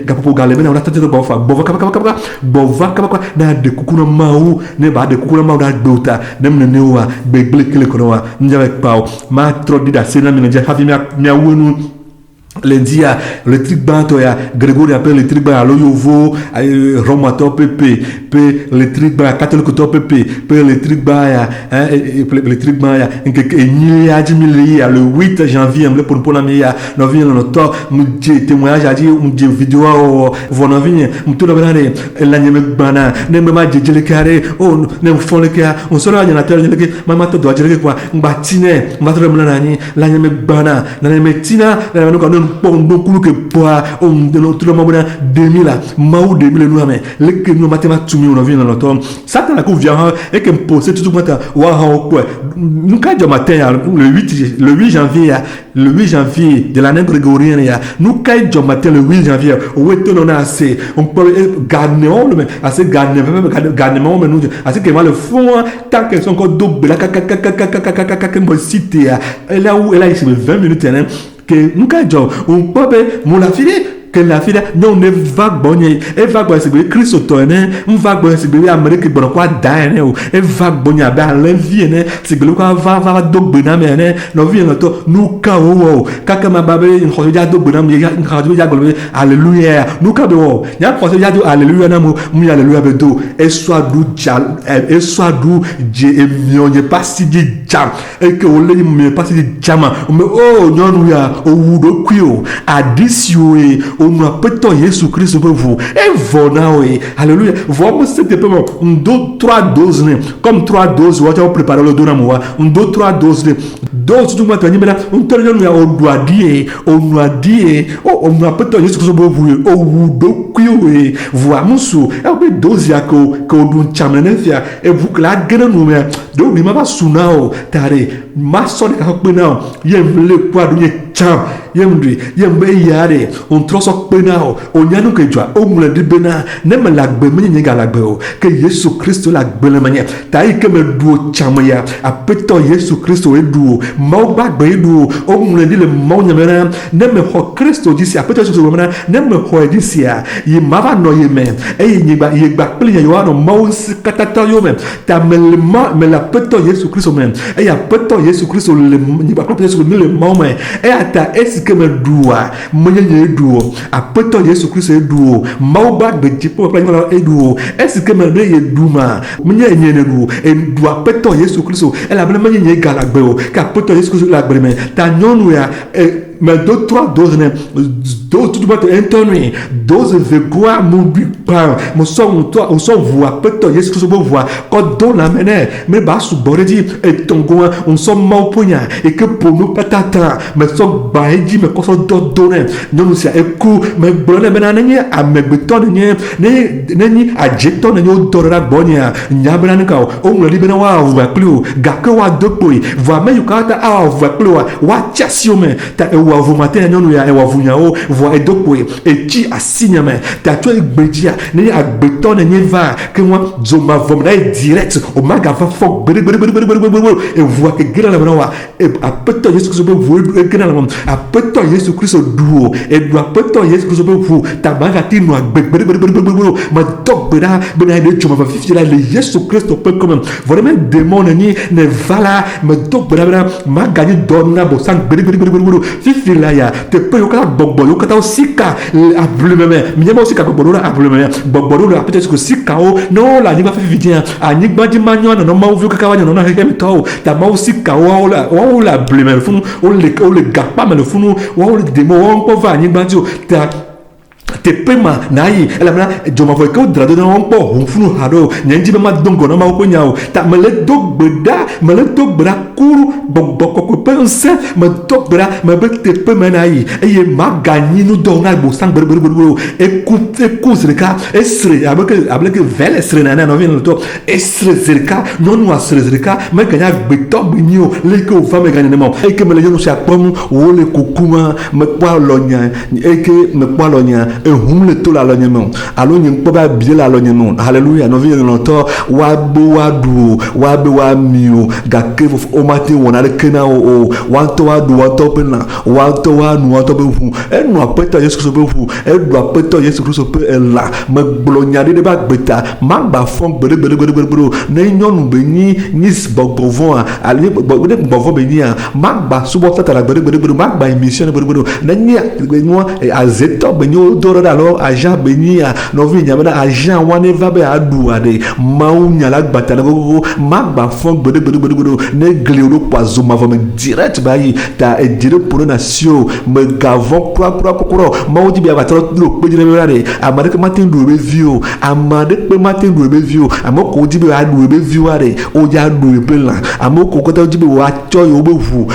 gapopo gale mena ura tete bova kaba na de kukuna mau ne ba de kukuna mau da gbota ne mne wa begle kele kono wa njawe pao ma tro dida sena mena ja havi mia wonu lundi le truc banto ya Grégory appelle le truc ban alo yovo romato pepe le truc ban catholique to pepe le truc ban ya le truc ban ya nke enyi ya jimili ya le 8 janvier me pour la meya no vient no to mu témoignage adi mu vidéo vona vient mu to banane la nyeme bana ne me ma jele carré oh ne font le cas on sera ordinateur le que mama to do jele quoi mbatine mbatre mlanani la nyeme bana na nyeme tina la no bon kulu ke poa de notre moment 2000 maou 2000 nous mais le que nous mathématiques tu nous vient dans notre ça t'as la coup vient et que me poser tout matin wa quoi nous quand du matin le 8 janvier de l'année grégorienne nous quand du matin le 8 janvier où est on a assez on peut gagner mais assez gagner mais nous assez que moi le fond tant que sont encore double la que cité et là où elle a ici 20 minutes que nunca jo un pobe mo la fille que la fille non ne va bonner e va gba sigbe Christ to ne va gba sigbe Amerique bon kwa da ne o e va bonya ba la vie ne sigbe kwa va dogbe na me ne no vie no to nu ka o kaka ma babe in ho ja dogbe na me ka jo ja gbe hallelujah nu ka be o nya ko ja do hallelujah na mo mu hallelujah be do e soit du je e mionye pas si di jam e que o le me pas si di jama me o nyonu ya o wudo kwio adisio e on a peut-on Jésus Christ pour vous et voilà oui alléluia vraiment c'était pas un 2-3 doses comme 3 doses on va préparer le don à moi un 2-3 doses doses du matin mais là on doit dire on a peut-on Jésus Christ pour vous o wudo kwio e vraiment sou e be dose ya ko dun chamene fia e vous la gena no me do mi ma sunao tare ma so de ka pe na yem le kwa du cham yemdri yembe yare on troso penao onyanu ke jwa o mule di bena ne me lagbe me nyega lagbe o ke Yesu Kristo lagbe le manye tai ke me duo chamaya apeto Yesu Kristo e duo mau bagbe e duo o mule di le mau nyamera ne me ho Kristo disi apeto Yesu Kristo mena ne me ho disi ya yi mava no ye me e yegba pli yo no mau katata yo me ta me la peto Yesu Kristo men e ya peto Yesu Kristo le yegba peto Yesu le mau me e ata esi que me doua menye duo apeto Yesu Kristo e duo mauba de tipo plan e duo esi que me ye duma menye ne duo e duo apeto Yesu Kristo e la menye galagbe o ka apeto Yesu Kristo la gbe me ta nyonu ya mais 2-3 doses tout le monde intonné dose de quoi mon but par mon son toi on son voix peut-être Yesu Christ vous voix quand don la mene mais bas sous bordi et ton goin on son mau ponya et que pour nous patata mais son baidi mais qu'on son donner non c'est écou mais bonne benanye a me beton ni a jeton ni odora bonya nyabra ni ka o mo libena wa voix plus gake wa dopoi voix mais yukata a voix plus wa chasio me ta wa vo matin nyɔnu ya wa vo nyawo vo edokoe etsi asinyame ta to egbedia ne agbetɔ ne nye va ke wa zoma vom na direct o maga va fɔ gbede evo ke gena la wa apetɔ Yesu Kristo be vo gena la apetɔ Yesu Kristo duo edu apetɔ Yesu Kristo be vo ta maga ti no gbede ma dogbeda bena de choma va fifi la le Yesu Kristo pe comme vraiment démon ni ne vala me dogbeda bena ma gagner donna bo sang gbede fifi la ya te pe yo kala gbogbo yo kata osika ablumeme minyama osika gbogbo la ablumeme gbogbo la peut-être que sika o non la ni va fifi dia ani gbadi manyo na no ma ovu kaka wa no na heke to ta ma osika o la blumeme funu o le gapa me le funu o le démon on ko va ani gbadi ta te pema nayi elamna joma vo ko drado na on po hunfunu hado nyenji be ma dongo na ma ko nyaawo ta mele dogbeda kuru bokko ko pense me dogbeda me be te pema nayi eye ma gagni nu do na bo sang berbero écoute zreka esre avec vel esre na no vin to esre zreka non wa esre zreka me gagna gbeto binio le ko fa me gagna mo e ke me le yo se apom wo le kokuma me kwa lonya e ke me kwa lonya ehun le to la lonyemo alo nyi npo ba bie la lonyemo hallelujah no vi no to wa bo wa du wa be wa miu ga ke o mate wona le kena o wa to wa du wa to pena wa to wa nu wa to be fu enu apeta Yesu Kristo be fu edu apeta Yesu Kristo pe ela me gblonya de ba gbeta ma ba fon gbere ne nyonu be ni bogovon ali bogovon be ni ma ba subo tata la gbere ma ba émission gbere ne ni mo azeto be ni o alors agent benia novi nyamana agent wane va be adu ade mau nyala gbata na go magba fon gbede ne glero poizo ma va me direct bayi ta e dire pour nation me gavon pro mau di be abatro lo pe dire be amade ke matin do be view amade pe matin do be view amoko di be adu be view ade o ja do be la amoko ko ta di be wa cho yo be vu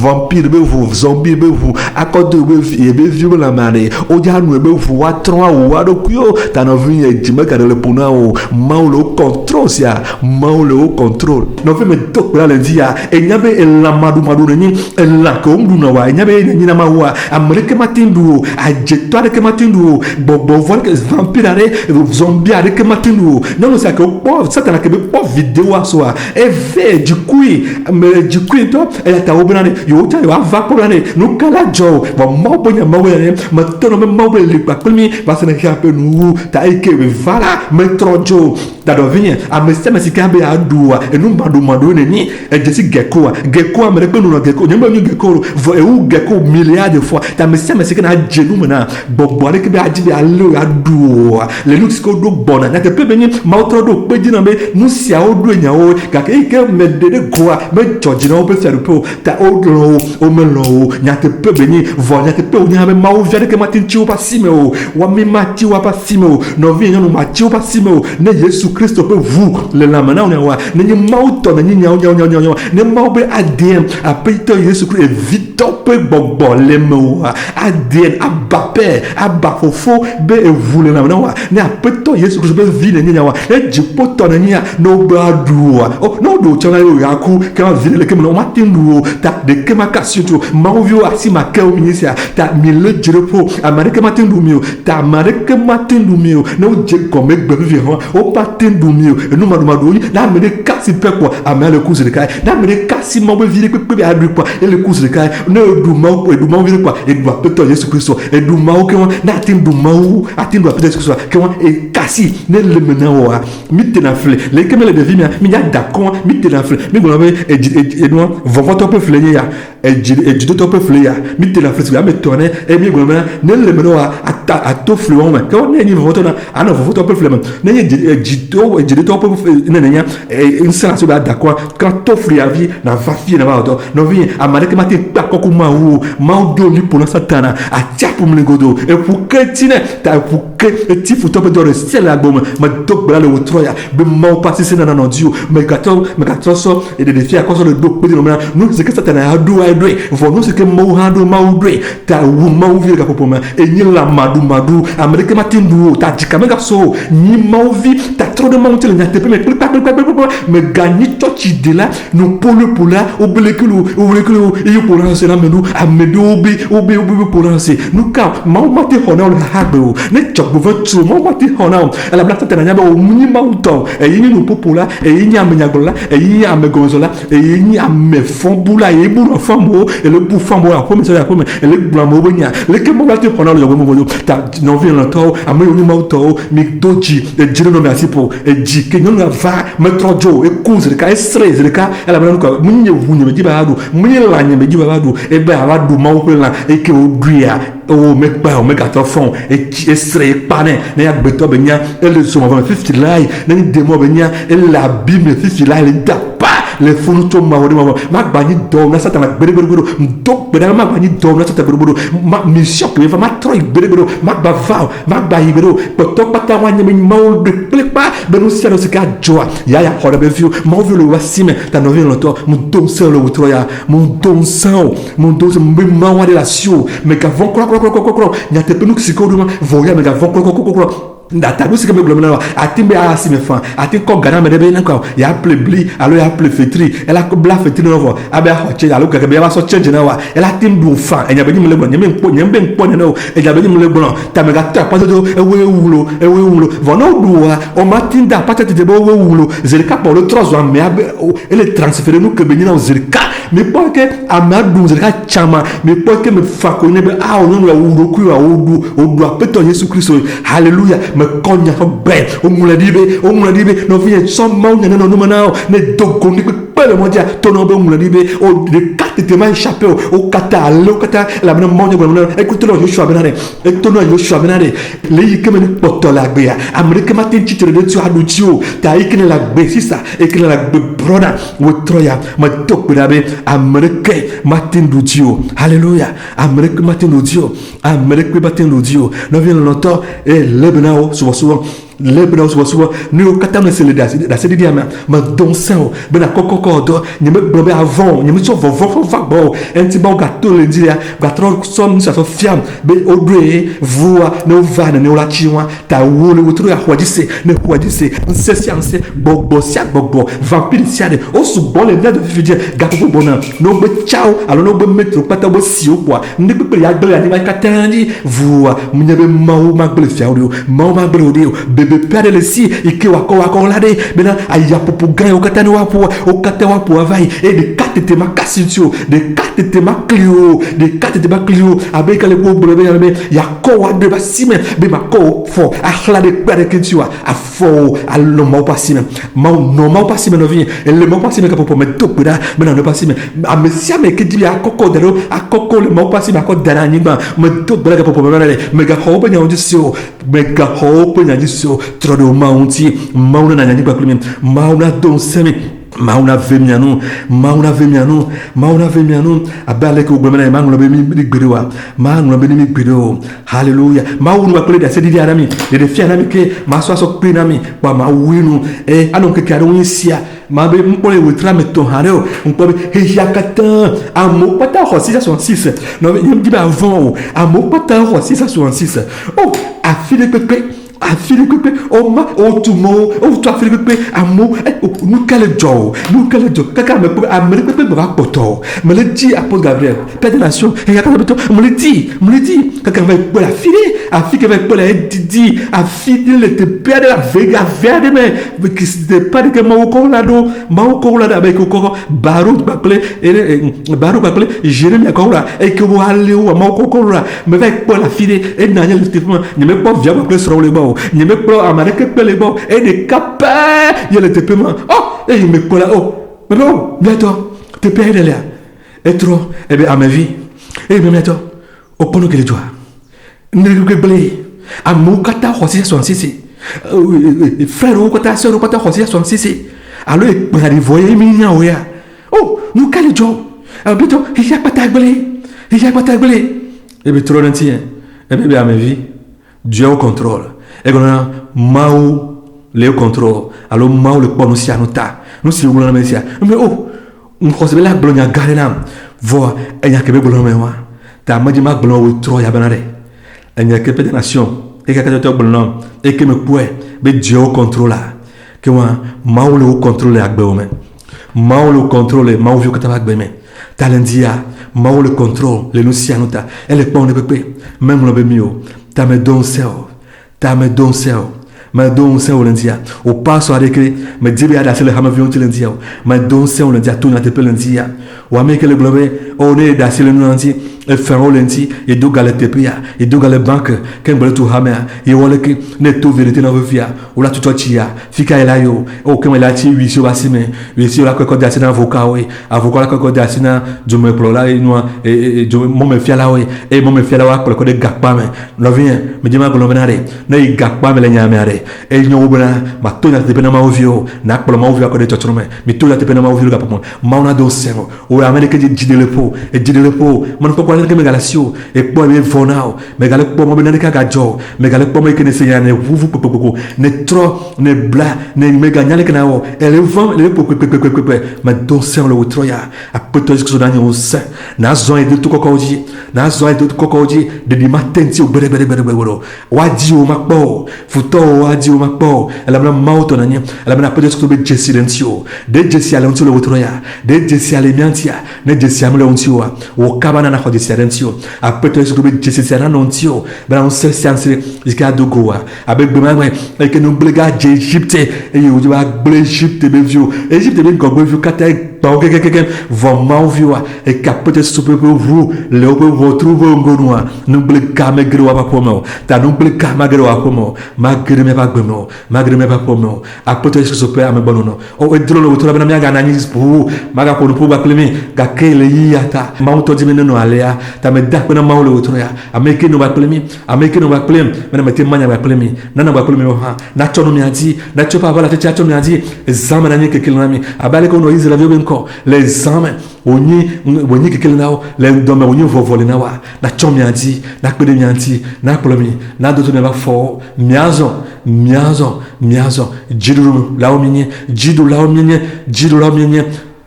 vampire be vu zombie be vu akodo be view la mane o ja no be wa tron wa do kuyo ta no vi e jime ka le pona o maulo control sia maulo control no fi me to la le dia e nyabe e la madu ni e la ko ndu na wa e nyabe ni na ma wa amerike matindu a jeto ale ke matindu bobo vol ke vampire are zombie are ke matindu no sa ko po satana ke be po video aso a e ve jikui me jikui to e ta obana yo ta yo va ko ne no kala jo va mo bonya mo ne ma to no me mo be li mi va se ne kape nu ta ike be vala metrojo da do vinye a me se me sika be adua enu madu ne ni e jesi gecko amere pe nu gecko nyamba mi gecko vo e u gecko milliard de fois ta me se me sika na jenu mena gbogbo are ke be aji be alo adua le lux ko do bona na te pe be ni mautro do pe jina be nu sia o do enya o ga ke ike me de goa me choji na o pe se po ta o do o me lo nya te pe be ni vo nya te pe o nya be ma o via de ke matin chi o pa si me o wa mi mati wa pa simo no vi no mati wa pa simo ne Yesu Kristo pe vous le lamana on wa ne ni mauto ne ni nya ne mau be adem a peito Yesu Kristo vito pe gbogbo le mo adem abape abafofo be vous le lamana wa ne a peito Yesu Kristo be vi ne nya wa e jipoto ne nya no ba duwa oh no do changa yo yaku ke ma vi le ke mo mati ndu ta de ke ma kasuto mau vi wa si ma ke o minisia ta mi le jirepo amarike mati ndu mi ta mareke matindu mio no je comme gbevivant o patindu mio e no madumadu na me de kasi pe kwa amele kuzire kai na me de kasi mo be vire pe adu kwa ele kuzire kai no edu mau vire kwa edu apeto Yesu Kristo edu mau ke na atindu mau atindu apeto Yesu Kristo ke e kasi ne le mena wa mite na fle le ke me le devi mi ya dakon mite na fle mi go be e no vovoto pe fle ya e to pe fle ya mite na fle ya me tourner e mi go ne le mena wa ato fluon mais quand on est niveau na ana voto peu flemme ne jito peu ne nya insana so ba d'accord quand to flu avi na vafi na ba no vi amare ke mate pa ko kuma wu ma do ni pour satana a tiapu mlingodo e pour que tine ta pour que ti futo pe do restel la bom ma dok bla le wotroya be ma passer c'est na dio me gato so et de défi à cause de dok pe no nous c'est que satana a do ai do vo nous c'est que mo ha do ma do ta wu ma vi ka popoma e ni la madu madu Amérique matin du ta dikamenga so ni mauvi ta trop de monter le nate me gagner tochi de là nous pour là au blekulu et pour lancer la menu à medobi obi pour lancer nous ka maumati honor habo ne chok votu maumati honor la black tata nyaba o muni mauto e yini nous pour là e yini amenyagola e yini amegonzola e yini amefambula e bulu fambo et le bou fambo la comme ça la comme et le blanc bonya le que maumati honor le bomo ta non vient l'auto ameyo mauto mi doji e jiro no merci pour e ji que non va mettre jo e cause ka stress ka ela bana ko munye vunye me diba adu munye lanye me diba adu e ba adu maupela e ke odria o me pa o me gato fond e stress pané ne ya beto benya ele so mo 50 lai ne demo benya ele la bible 50 lai le dapa le funu to ma wodi ma gbani do na sata ma gbere ndo gbere ma gbani do na sata gbere ma mission que va ma troi gbere ma ba va ma ba gbere poto pata wa nyame ma o de plepa benu sia no sika joa ya hora be viu ma o viu le wasime ta no viu no to mu dom se le wotroya mu dom san mu dom se ma wa de la sio me ka von kro nya te penu siko do ma voya me ka von kro ndata nous que me glomena atimbe asi me fan atin ko gana me de be nanko ya ple bli alo ya ple fetri ela ko bla fetri no vo abe ho che alo ka be ya so change na wa ela tim du fan enya be ni me le nyame mpo no enya be ni me le gbon ta me ga ta pa do ewe wulo vo no duwa o matinda pa tete de bo ewe wulo zerika pour le 3 ans me abe ele transférer nous que be ni na zerika me po ke amadu zerika chama me po ke me fa ko ne be a o no la wulo ku wa odu apeto Yesu Kristo hallelujah me konya ko ben o muladibe no vie so ma nya no manao ne dogo ni pele moja to no be muladibe o de carte te ma échappé o kata lo kata la me mo nya go no écoute lo Joshua benare écoute lo Joshua benare le yike me poto la gbe ya Amerique matin titre de tu adu tio ta ikene la gbe sisa ikene la gbe broda wo troya ma tok dabe Amerique matin du tio hallelujah Amerique matin du tio Amerique matin du tio no vient longtemps et le souvent ni o kata me sele da sele dia ma don san be na kokoko do ni me blobe avant ni me so vovon fa bo enti ba gato le dia gatro som sa so fiam be odre voa no va ne o la chiwa ta wo le wotro ya hwadise nsesianse gbogbo vampire siade o su bon le dia de vivre gato bona no be ciao alors no be metro pata bo si o kwa ndi pe ya gbe ya ni ma katandi voa munye be mawo ma gbe fiawo mawo ma gbe o bebe perde le si ike wako la de bena aya popo gan o katani wapo avai et de carte te makasitio de carte te maklio avec le ko brebe ya ko wa de basime be mako fo ahla de perde kentua a fo allo mo pasime no vient et le mo pasime ka popo me topura me na no pasime a mesia me ke di akoko le mo pasime akoko dara nyigba me topura ka popo me ga ho benya ondisio trop de maunti mauna na nyani bakulu mauna don semi mauna vemianu abale ko gbemena manglo be mi gberewa manglo be mi gbero hallelujah maunu bakulu da sedi arami de fi arami ke maso so pe nami ba ma winu anon ke karo insia ma be mpole wetra meton hareo mpole hejakata amo pata ho 666 no yim di ba avant amo pata ho 666 oh afile pepe oma otumo o to afile pepe amo nous quel jour kaka me Amérique pepe ba poto me le dit apôtre Gabriel père de nation et kaka me le dit kaka va pour la fille afike va pour la didi afide le te père de la vega verde mais qui c'est pas que mako la avec ko Baruch Bakle Jérémie akola et que vous allez ou mako la me va pour la fille et Daniel Stéphane ne me pas via Bakle sur le bord ne me pas Amérique pe le bord et de cap il y a le paiement oh et il me colle oh mais bon bientôt te paye de là et trop et bien à ma vie et bien bientôt au point que les doigts ne que blé à mon kata hosi son sisi frère ou kata sœur ou kata hosi son sisi alors il va voyer minya oya oh nous quel job bientôt il y a pas tablé et bien trop lentien et bien à ma vie Dieu au contrôle et qu'on a mau le contrôle alors mau le bon aussi anota nous si vous mais oh on croise la glonia garena voix et y a que be bolon mewa ta madi ma bolon o tro ya banare il n'y a que des nations et que tu bon et que me pouvait mais Dieu au contrôle que moi maule au contrôle agbe o men maule au contrôle maule que tu agbe men talendia maule contrôle le lucianuta elle est pas on ne peut pas même le mio ta me don seo ma don seo lendia o passo avec me dibi ada sele hama vion lendia ma don seo lendia tout na te lendia o ameke le globe on est da sele lendia e fero lenti e do galete pia e do gale banque ken bole tu hamea e wole ki ne to vérité na via o la tuto chia fika elayo o ken la ti wi so basime wi si la ko da sina avocat we avocat la ko da sina jo me plola e no e jo mo me fia la we e mo me fia la wa ko de gakpa me lo vien me di ma ko lo benare na i gakpa me le nyame are e nyo bana ma to na te pena ma ovio na ko ma ovio ko de totrome mi to na te pena ma ovio ga pomo ma una do sero o america di le po e di le po man ko que me galasio e poi me fonao me gale po mo benane ka gajo me gale po mo ke ne senya ne vuvu popopo ne tro ne bla ne me gagnale ke nao e le vent le po ma do ser le troya a poto que so dani o se na zo e de to kokoji na zo e de to kokoji de di matenti o bere woro waji o makpo futo waji o makpo la mna mauto na nya la mna poto que so be jesilencio de jesi ale onto le troya de jesi ale miantia ne jesi amle onto o kabana na ko Serentio après tout ce que je sais c'est annoncé ben on sait c'est jusqu'à Dogoa avec ben mais que nous bléga d'Égypte et il va l'Égypte ben vieux Égypte ben comme vieux kata quelqu'un vraiment vieux et capte ce peu vous le retrouver en gonoa nous bléga magro pas pour moi ta nous bléga magro pour moi magre me pas gono magre me pas pour moi après tout ce que ce peut me bonono o et drôle autour ben mia gananis pour maga pour ba clemi ga kele yata mauto dimeno alea ta me dak na maule otroya ameke no ba plemi mena mete manya ba plemi nana ba plemi ha na chono mi adi na chopa bala te chacho mi adi examen na nyeke kilnami abale ko no izela vyo benko les examen woni ke kilnao le dome woni vovole na wa na chono mi adi na kpede mi adi na plemi na do to ne ba fo miazo jidu lao minye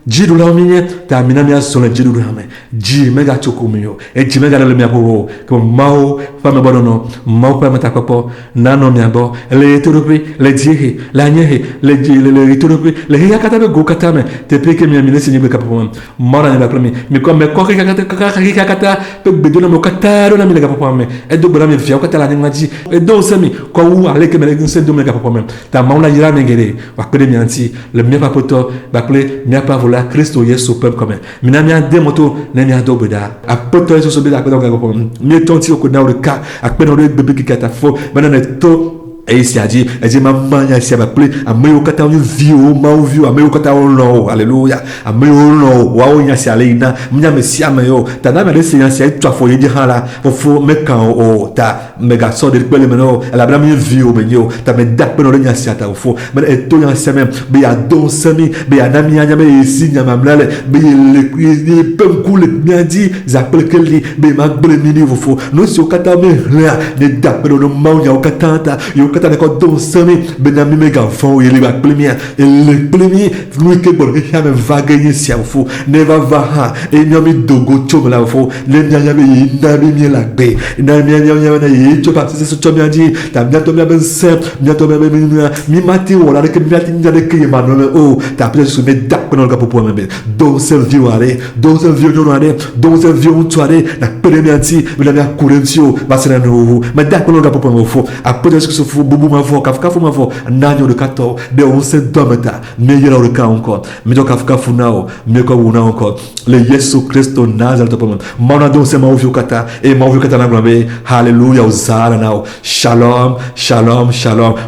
jidu la minye ta minamia sole jidu rame ji mega chokumio e ji mega le miapo ko mao fa me bono mao pa mata kopo nano miabo le etoropi le jihi la nyehi le etoropi le ya kata go kata me te peke mi amine sinye be kapo mara ne la premi mi ko me ko kata pe bedono mo kata ro na mi le kapo me e do bra mi fia kata la ngaji e do semi ko wu ale ke me le se do me kapo me ta maula yira mengere wa kede mi anti le mi pa poto ba ple mi pa la Christo Yesu peuple comme minamia demoto na mi adobeda a poto Yesu sobeda ko ga ko mi tonti ko na o ka a pe no bebe ki kata fo bana na to et ici a dit maman ya si ba ple a meyo kata on viu ma o viu a meyo kata on lo alléluia a meyo lo wa o nya si ale ina mnya me si ameyo ta na me le si nya si to afo ye di hala fo me kan o ta mega so de pele me no la bra mi viu be yo ta me da pe no nya si ata fo me e to nya si me be ya don semi be ya na mi nya me si nya mamlale be le pe kule mi a dit za pele ke li be ma bre mi ni fo no si o kata me la ne da pe no ma nya o kata ta yo kata ne ko don semi benami mega fon yeli ba premier et le premier lui que bon ya me vague si afo ne va ha e nyomi dogo chom la fo le nya me na mi la gbe na mi nya na yi to pa se to mi adi ta mi to mi ben se mi to mi mati wala ke mi ati nya de ke ma no o ta peut se me dak no ga popo me do se viu no ale do se viu to ale na premier ati me la courencio ba se no me dak no ga popo me fo a peut se bubu ma fo kafka fu ma fo nanyo de kato de on se dometa meilleur le cas encore mais donc kafka fu nao me ko wuna encore le Yesu Christo Nazareth pour moi donc c'est ma ouvio kata et ma ouvio kata na globe hallelujah osala nao shalom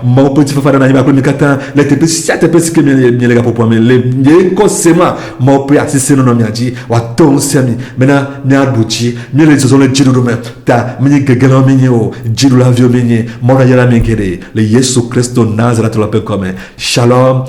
mon petit frère na ba kata le te petit que me les pour me le ko sema mon pe assisté no mi adi wa ton semi mena nya buchi me les zo le jidu me ta mi gegelo mi o jidu la vio mi mo na yara mi le Yesu Christo Nazareth l'appelle comme Shalom.